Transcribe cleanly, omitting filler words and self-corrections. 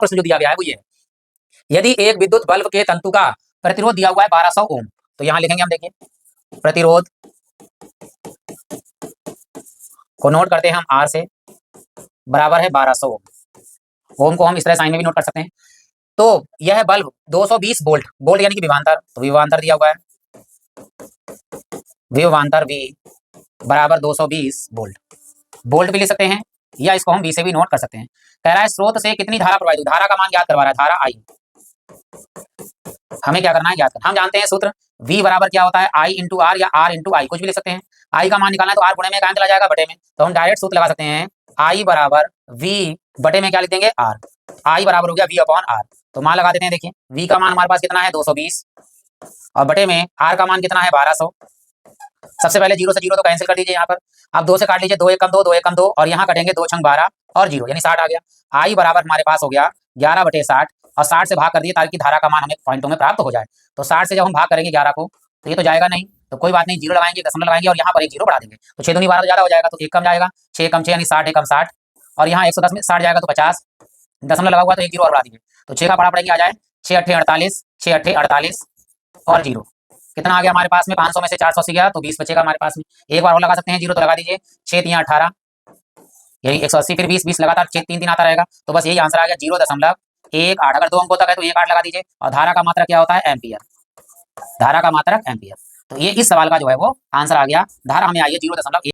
प्रश्न जो दिया गया है वो ये है, यदि एक विद्युत बल्ब के तंतु का प्रतिरोध दिया हुआ है 1200 ओम, तो यहां लिखेंगे हम, देखिए प्रतिरोध को नोट करते हैं हम आर से, बराबर है 1200 ओम। ओम को हम इस तरह साइन में भी नोट कर सकते हैं। तो यह बल्ब 220 वोल्ट, वोल्ट यानी कि विभवांतर, तो विभवांतर दिया हुआ है, विभवांतर V बराबर 220 वोल्ट, वोल्ट भी लिख सकते हैं, या इसको हम V से भी नोट कर सकते हैं। कह रहा है स्रोत से कितनी धारा प्रवाहित हुई, धारा का मान ज्ञात करवा रहा है, धारा I, हमें क्या करना है, ज्ञात करना। हम जानते हैं सूत्र V बराबर क्या होता है, I इंटू आर या R इंटू आई, कुछ भी लिख सकते हैं। I का मान निकालना है तो R गुणे में कहाँ चला जाएगा, बटे में, तो हम डायरेक्ट सूत्र लगा सकते हैं, I बराबर V बटे में क्या लिख देंगे, R, I बराबर हो गया V अपॉन R। तो मान लगा देते हैं, देखिए V का मान हमारे पास कितना है 220, और बटे में R का मान कितना है 1200। सबसे पहले 0 से 0 तो कैंसिल कर दीजिए यहाँ पर, अब 2 से काट लीजिए, 2 1 कम 2, 2 1 कम 2, और यहाँ कटेंगे 2 छंग 12 और 0 यानी 60 आ गया। I बराबर हमारे पास हो गया 11/60, और 60 से भाग कर दिए ताकि धारा का मान हमें पॉइंटों में प्राप्त हो जाए। तो 60 से जब हम भाग करेंगे 11 को तो ये तो जाएगा नहीं, तो कोई बात नहीं, 0 लगाएंगे, दशमलव लगाएंगे और यहाँ पर एक 0 बढ़ा देंगे, तो 6 दूनी 12 तो ज्यादा हो जाएगा, तो 1 कम जाएगा, 6 कम 6 यानी 60, 1 कम 60, और यहाँ 110 में 60 जाएगा तो 50, दशमलव लगा हुआ तो एक 0 और बढ़ा दीजिए, तो 6 का बड़ा पड़ेगा, आ जाए 6 अट्ठे 48, 6 अट्ठे 48 और 0 कितना आ गया हमारे पास में, 500 में से 480 गया तो 20 बचेगा हमारे पास में। एक बार और लगा सकते हैं 0 तो लगा दीजिए, 6 3 18 यही 180, फिर 20 20 लगातार 6 3 3 आता रहेगा, तो बस यही आंसर आ गया 0.18। अगर 2 अंकों तक है तो 1 8 लगा दीजिए, और धारा का मात्रक क्या होता है, एम्पियर, धारा का मात्रक एम्पियर। तो ये इस सवाल का जो है वो आंसर आ गया, धारा हमें आई है 0.1।